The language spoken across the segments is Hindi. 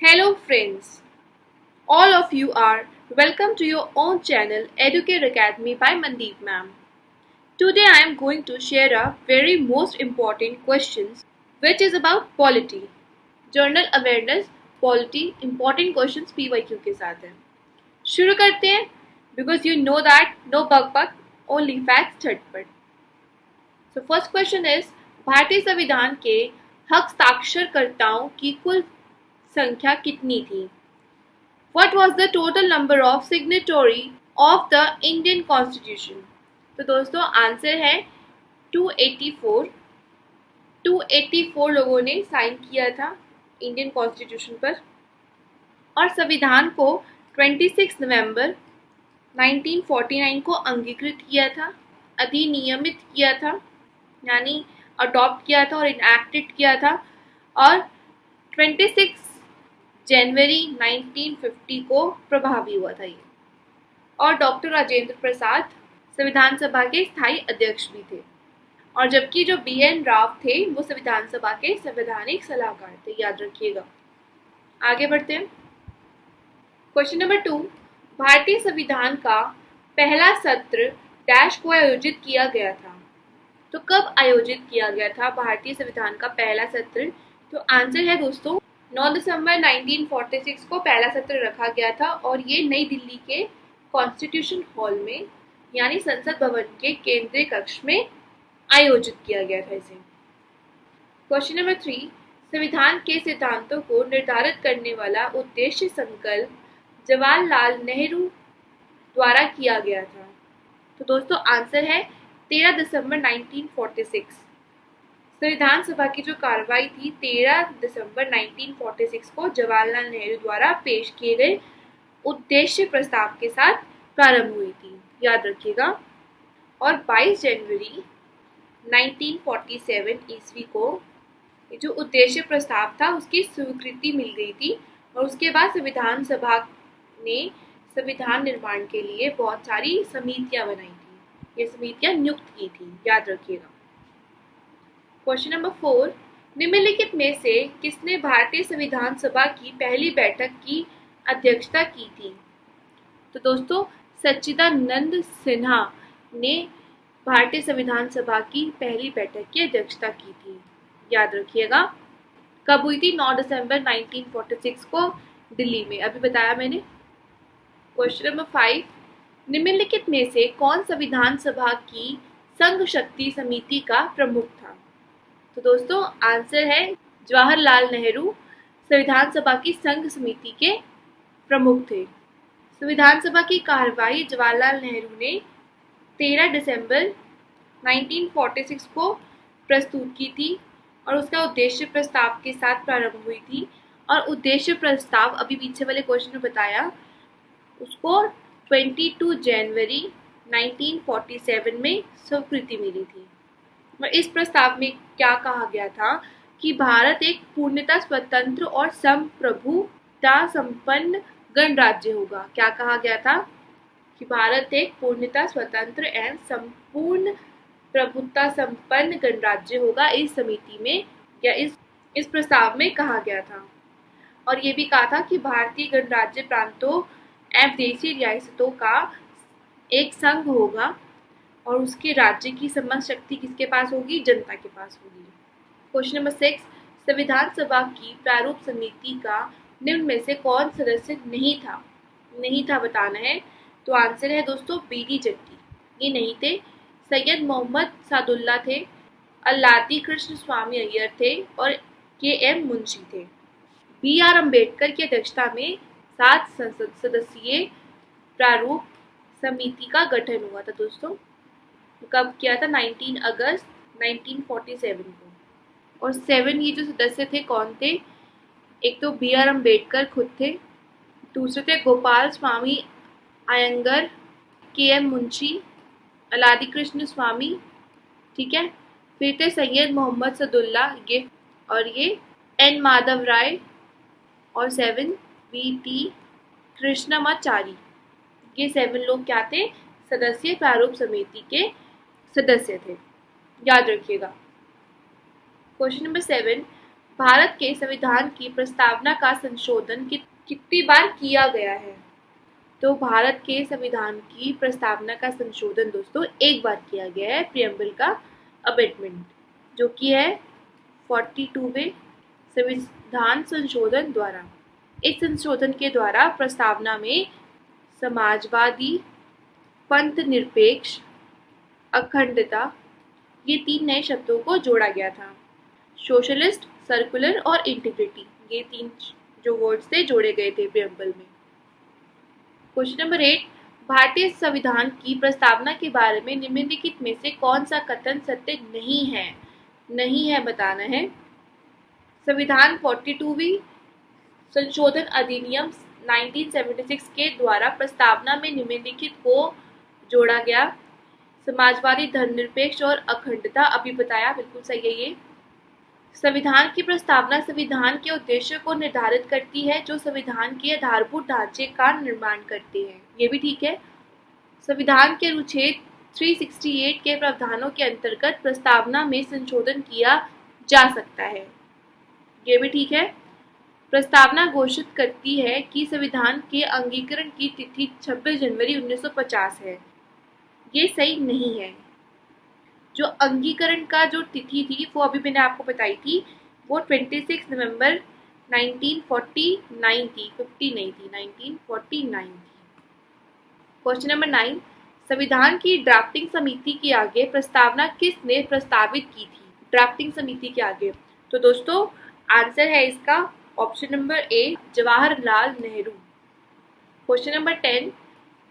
Hello friends, all of you are welcome to your own channel Educate Academy by Mandeep ma'am. Today I am going to share a very most important questions which is about polity. Journal awareness polity important questions PYQ के साथ है. शुरू करते हैं because you know that no bug bug only facts झटपट. So first question is भारतीय संविधान के हस्ताक्षरकर्ताओं की कुल संख्या कितनी थी? What was the total number of signatory of the Indian Constitution? तो दोस्तों आंसर है 284. 284 लोगों ने साइन किया था इंडियन कॉन्स्टिट्यूशन पर और संविधान को 26 नवंबर 1949 को अंगीकृत किया था, अधिनियमित किया था, यानी अडॉप्ट किया था और इनएक्टेड किया था और 26 जनवरी 1950 को प्रभावी हुआ था ये. और डॉक्टर राजेंद्र प्रसाद संविधान सभा के स्थायी अध्यक्ष भी थे और जबकि जो BN राव थे वो संविधान सभा के संवैधानिक सलाहकार थे, याद रखिएगा. आगे बढ़ते हैं. Question number 2. भारतीय संविधान का पहला सत्र डैश को आयोजित किया गया था. तो कब आयोजित किया गया था भारतीय संविधान का पहला सत्र? तो आंसर है दोस्तों 9 दिसंबर 1946 को पहला सत्र रखा गया था और ये नई दिल्ली के कॉन्स्टिट्यूशन हॉल में यानी संसद भवन के केंद्रीय कक्ष में आयोजित किया गया था इसे. Question number 3. संविधान के सिद्धांतों को निर्धारित करने वाला उद्देश्य संकल्प जवाहरलाल नेहरू द्वारा किया गया था. तो दोस्तों आंसर है 13 दिसंबर 1946. संविधान सभा की जो कार्रवाई थी 13 दिसंबर 1946 को जवाहरलाल नेहरू द्वारा पेश किए गए उद्देश्य प्रस्ताव के साथ प्रारंभ हुई थी, याद रखिएगा. और 22 जनवरी 1947 ईस्वी को जो उद्देश्य प्रस्ताव था उसकी स्वीकृति मिल गई थी और उसके बाद संविधान सभा ने संविधान निर्माण के लिए बहुत सारी समितियां बनाई थी. ये समितियां नियुक्त की थी, याद रखिएगा. Question number 4. निम्नलिखित में से किसने भारतीय संविधान सभा की पहली बैठक की अध्यक्षता की थी? तो दोस्तों सच्चिदानंद सिन्हा ने भारतीय संविधान सभा की पहली बैठक की अध्यक्षता की थी, याद रखिएगा. कब हुई थी? 9 दिसंबर 1946 को दिल्ली में, अभी बताया मैंने. Question number 5. निम्नलिखित में से कौन संविधान सभा की संघ शक्ति समिति का प्रमुख था? तो दोस्तों आंसर है जवाहरलाल नेहरू संविधान सभा की संघ समिति के प्रमुख थे. संविधान सभा की कार्यवाही जवाहरलाल नेहरू ने 13 दिसंबर 1946 को प्रस्तुत की थी और उसका उद्देश्य प्रस्ताव के साथ प्रारंभ हुई थी और उद्देश्य प्रस्ताव अभी पीछे वाले क्वेश्चन में बताया उसको 22 जनवरी 1947 में स्वीकृति मिली थी. और इस प्रस्ताव में क्या कहा गया था कि भारत एक पूर्णतः स्वतंत्र और संप्रभुता संपन्न गणराज्य होगा. क्या कहा गया था? कि भारत एक पूर्णतः स्वतंत्र एवं संपूर्ण प्रभुता संपन्न गणराज्य होगा. इस समिति में या इस प्रस्ताव में कहा गया था. और ये भी कहा था कि भारतीय गणराज्य प्रांतों एवं देशी रियासतों का एक संघ होगा और उसके राज्य की समस्त शक्ति किसके पास होगी? जनता के पास होगी. Question number 6. संविधान सभा की प्रारूप समिति का निम्न में से कौन सदस्य नहीं था बताना है. तो आंसर है दोस्तों BD जट्टी. ये नहीं थे. सैयद मोहम्मद सादुल्ला थे, अल्लादी कृष्ण स्वामी अय्यर थे और KM मुंशी थे. BR अम्बेडकर की अध्यक्षता में 7 संसद सदस्यीय प्रारूप समिति का गठन हुआ था दोस्तों. कब किया था? 19 अगस्त 1947 को. और 7 ये जो सदस्य थे कौन थे? एक तो BR अम्बेडकर खुद थे, दूसरे थे गोपाल स्वामी अयंगर, KM मुंशी, अलादी कृष्ण स्वामी, ठीक है. फिर थे सैयद मोहम्मद सदुल्ला ये और ये N माधव राय और 7 VT कृष्णमाचारी. ये 7 लोग क्या थे? सदस्य प्रारूप समिति के सदस्य थे, याद रखिएगा. Question number 7. भारत के संविधान की प्रस्तावना का संशोधन कितनी बार किया गया है? तो भारत के संविधान की प्रस्तावना का संशोधन दोस्तों एक बार किया गया है, प्रियम्बल का अमेंडमेंट, जो कि है 42वें संविधान संशोधन द्वारा। इस संशोधन के द्वारा प्रस्तावना में समाजवादी, पंथ निरपेक्ष, अखंडता, ये 3 नए शब्दों को जोड़ा गया था। सोशलिस्ट, सर्कुलर और इंटीग्रिटी, ये 3 जो वर्ड्स थे जोड़े गए थे प्रियम्बल में। क्वेश्चन नंबर 8, भारतीय संविधान की प्रस्तावना के बारे में निम्नलिखित में से कौन सा कथन सत्य नहीं है? नहीं है बताना है। संविधान 42वीं संशोधन अधिनियम 1976 के द्वारा प्रस्तावना में निम्नलिखित को जोड़ा गया। समाजवादी, धर्मनिरपेक्ष और अखंडता, अभी बताया, बिल्कुल सही है ये। संविधान की प्रस्तावना संविधान के उद्देश्य को निर्धारित करती है जो संविधान के आधारभूत ढांचे का निर्माण करते हैं, ये भी ठीक है। संविधान के अनुच्छेद 368 के प्रावधानों के अंतर्गत प्रस्तावना में संशोधन किया जा सकता है, ये भी ठीक है। प्रस्तावना घोषित करती है कि संविधान के अंगीकरण की तिथि 26 जनवरी 1950 है, ये सही नहीं है। जो अंगीकरण का जो तिथि थी वो अभी मैंने आपको बताई थी, वो 26 नवंबर 1949 थी, 50 नहीं थी, 1949 थी। क्वेश्चन नंबर 9, संविधान की ड्राफ्टिंग समिति के आगे प्रस्तावना किसने प्रस्तावित की थी? ड्राफ्टिंग समिति के आगे, तो दोस्तों आंसर है इसका option number A, Jawaharlal Nehru. Question number 10,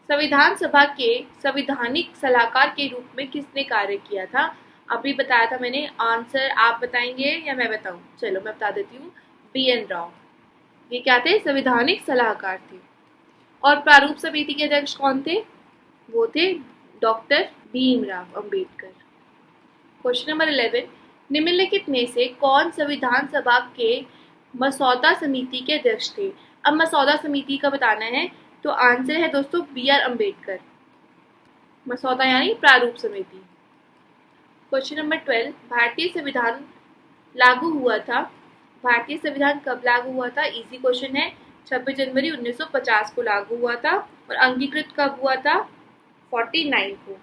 संविधान सभा के संवैधानिक सलाहकार के रूप में किसने कार्य किया था? अभी बताया था मैंने, आंसर आप बताएंगे या मैं बताऊं? चलो मैं बता देती हूँ, BN राव। ये क्या थे? संवैधानिक सलाहकार थे। और प्रारूप समिति के अध्यक्ष कौन थे? वो थे doctor Bhimrao Ambedkar. Question number 11, निम्नलिखित में से कौन संविधान सभा के मसौदा समिति के अध्यक्ष थे? अब मसौदा समिति का बताना है, तो आंसर है दोस्तों BR अम्बेडकर। मसौदा यानी प्रारूप समिति। क्वेश्चन नंबर 12, भारतीय संविधान लागू हुआ था। भारतीय संविधान कब लागू हुआ था? इजी क्वेश्चन है, 26 जनवरी 1950 को लागू हुआ था। और अंगीकृत कब हुआ था? 49 को,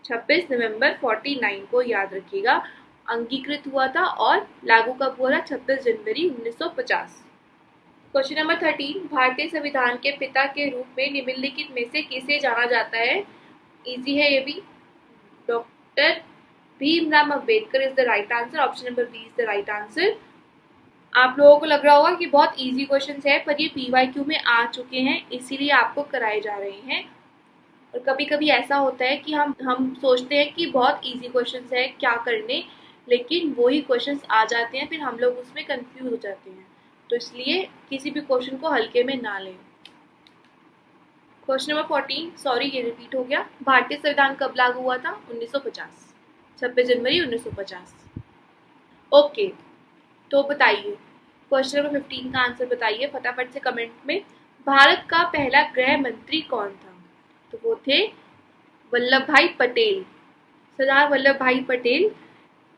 26 नवंबर 49 को, याद रखिएगा। अंगीकृत हुआ था और लागू कब हुआ था? 26 जनवरी 1950। क्वेश्चन नंबर 13, भारतीय संविधान के पिता के रूप में निम्नलिखित में से किसे जाना जाता है? इजी है ये भी, doctor Bhimrao Ambedkar is the right answer. Option number B is the right answer. आप लोगों को लग रहा होगा कि बहुत इजी क्वेश्चंस है, पर ये PYQ में आ चुके हैं, इसीलिए आपको कराए जा रहे हैं। और कभी कभी ऐसा होता है कि हम सोचते हैं कि बहुत इजी क्वेश्चंस है, क्या करने, लेकिन वही क्वेश्चंस आ जाते हैं, फिर हम लोग उसमें कंफ्यूज हो जाते हैं। तो इसलिए किसी भी क्वेश्चन को हल्के में ना लें। क्वेश्चन नंबर 14, सॉरी ये रिपीट हो गया। भारतीय संविधान कब लागू हुआ था? 1950, 26 जनवरी 1950। ओके, तो बताइए क्वेश्चन नंबर 15 का आंसर बताइए फटाफट से कमेंट में। भारत का पहला गृह मंत्री कौन था? तो वो थे वल्लभ भाई पटेल। सरदार वल्लभ भाई पटेल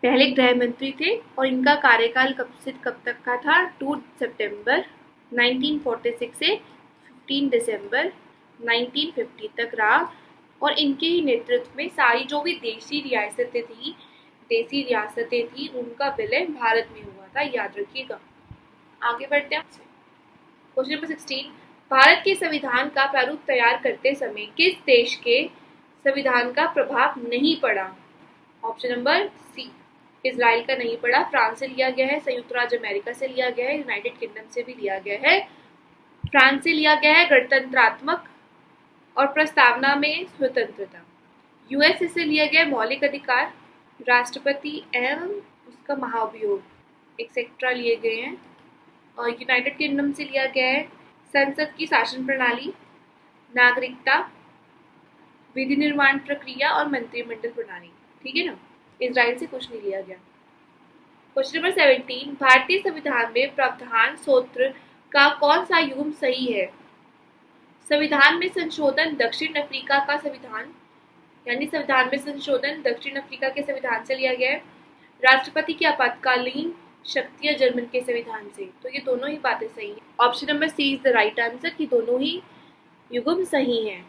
पहले गृह मंत्री थे और इनका कार्यकाल कब से कब तक का था? 2 सितंबर 1946 से 15 दिसंबर 1950 तक रहा। और इनके ही नेतृत्व में सारी जो भी देसी रियासतें थी उनका विलय भारत में हुआ था, याद रखिएगा। आगे बढ़ते हैं। क्वेश्चन नंबर 16, भारत के संविधान का प्रारूप तैयार करते समय किस देश के संविधान का प्रभाव नहीं पड़ा? ऑप्शन नंबर सी, इजराइल का नहीं पड़ा, फ्रांस से लिया गया है, संयुक्त राज्य अमेरिका से लिया गया है, यूनाइटेड किंगडम से भी लिया गया है। फ्रांस से लिया गया है गणतंत्रात्मक और प्रस्तावना में स्वतंत्रता। यूएसए से लिया गया मौलिक अधिकार, राष्ट्रपति एवं उसका महाभियोग एक्सेट्रा लिए गए हैं। और यूनाइटेड किंगडम से लिया गया है संसद की शासन प्रणाली, नागरिकता, विधि निर्माण प्रक्रिया और मंत्रिमंडल प्रणाली, ठीक है ना। इजराइल से कुछ नहीं लिया गया। क्वेश्चन नंबर 17, भारतीय संविधान में प्रावधान सूत्र का कौन सा युग्म सही है? संविधान में संशोधन दक्षिण अफ्रीका का संविधान, यानी संविधान में संशोधन दक्षिण अफ्रीका के संविधान से लिया गया है। राष्ट्रपति की आपातकालीन शक्तियां जर्मन के संविधान से। तो ये दोनों ही बातें सही हैं। Option number C is the right answer, कि दोनों ही युग्म सही हैं।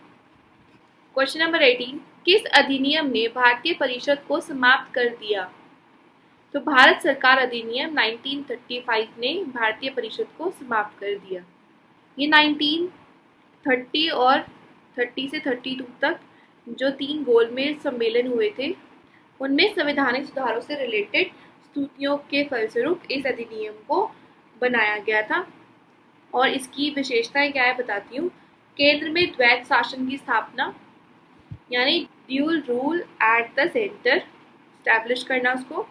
क्वेश्चन नंबर 18, किस अधिनियम ने भारतीय परिषद को समाप्त कर दिया? तो भारत सरकार अधिनियम 1935 ने भारतीय परिषद को समाप्त कर दिया। ये 1930 और 30 से 32 तक जो 3 गोलमेज सम्मेलन हुए थे, उनमें संवैधानिक सुधारों से रिलेटेड स्तुतियों के फलस्वरूप इस अधिनियम को बनाया गया था। और इसकी विशेषताएं क्या है बताती हूँ। केंद्र में द्वैत शासन की स्थापना, यानी dual rule at the centre establish करना उसको।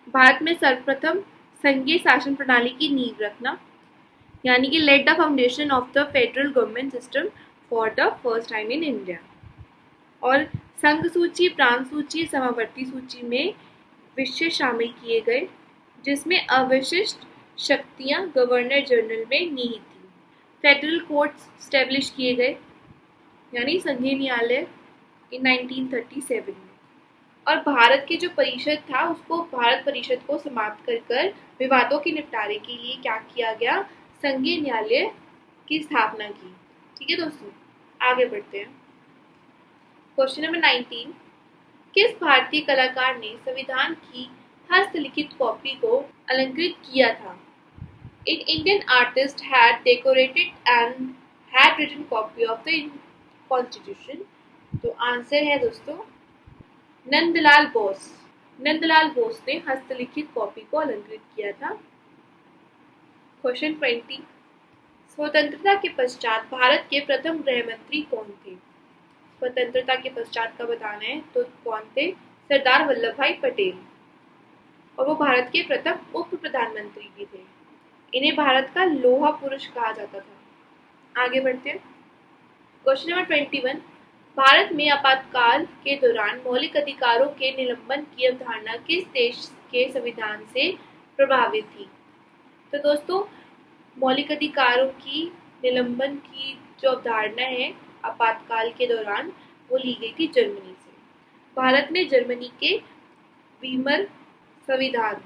भारत में सर्वप्रथम संघीय शासन प्रणाली की नींव रखना, यानी कि let the foundation of the federal government system for the first time in India. और संघ सूची, प्रांत सूची, समावर्ती सूची में विषय शामिल किए गए, जिसमें अविशिष्ट शक्तियां गवर्नर जनरल में निहित थी। फेडरल कोर्ट्स स्टैब्लिश किए गए, यानी संघीय न्यायालय इन 1937 में। और भारत के जो परिषद था उसको, भारत परिषद को समाप्त कर विवादों के निपटारे के लिए क्या किया गया, संघीय न्यायालय की स्थापना की। ठीक है दोस्तों, आगे बढ़ते हैं। क्वेश्चन नंबर 19, किस भारतीय कलाकार ने संविधान की हस्तलिखित कॉपी को अलंकृत किया था? An Indian artist had decorated and had written copy of the Constitution. तो आंसर है दोस्तों नंदलाल बोस। नंदलाल बोस ने हस्तलिखित कॉपी को अलंकृत किया था। क्वेश्चन 20, स्वतंत्रता के पश्चात भारत के प्रथम गृह मंत्री कौन थे? स्वतंत्रता के पश्चात का बताना है तो कौन थे? सरदार वल्लभ भाई पटेल। और वो भारत के प्रथम उप प्रधानमंत्री भी थे। इन्हें भारत का लोहा पुरुष कहा जाता था। आगे बढ़ते हैं। क्वेश्चन नंबर 21, भारत में आपातकाल के दौरान मौलिक अधिकारों के निलंबन की अवधारणा किस देश के संविधान से प्रभावित थी? तो दोस्तों, मौलिक अधिकारों की निलंबन की जो अवधारणा है आपातकाल के दौरान, वो ली गई थी जर्मनी से। भारत ने जर्मनी के वीमर संविधान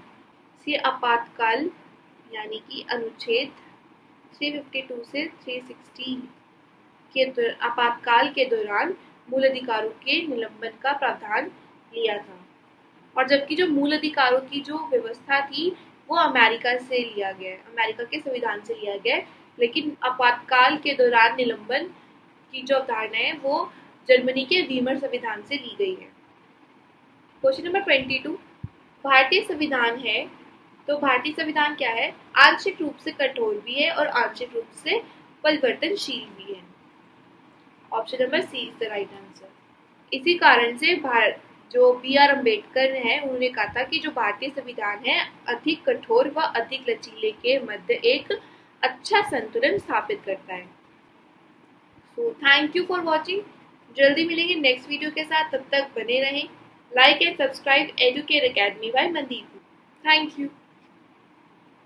से आपातकाल, यानी कि अनुच्छेद 352 से 360 के आपातकाल के दौरान मूल अधिकारों के निलंबन का प्रावधान लिया था। और जबकि जो मूल अधिकारों की जो व्यवस्था थी वो अमेरिका से लिया गया, अमेरिका के संविधान से लिया गया, लेकिन आपातकाल के दौरान निलंबन की जो अवधारणा है वो जर्मनी के वीमर संविधान से ली गई है। क्वेश्चन नंबर 22, भारतीय संविधान है तो भारतीय संविधान क्या है? आंशिक रूप से कठोर भी है और आंशिक रूप से परिवर्तनशील भी है। Option number C is the right answer. इसी कारण से जो बी.आर. अम्बेडकर है उन्होंने कहा था कि जो भारतीय संविधान है अधिक कठोर व अधिक लचीले के मध्य एक अच्छा संतुलन स्थापित करता है। So thank you for watching. जल्दी मिलेंगे नेक्स्ट वीडियो के साथ, तब तक बने रहें। Like and subscribe Educate Academy by Mandeep. Thank you.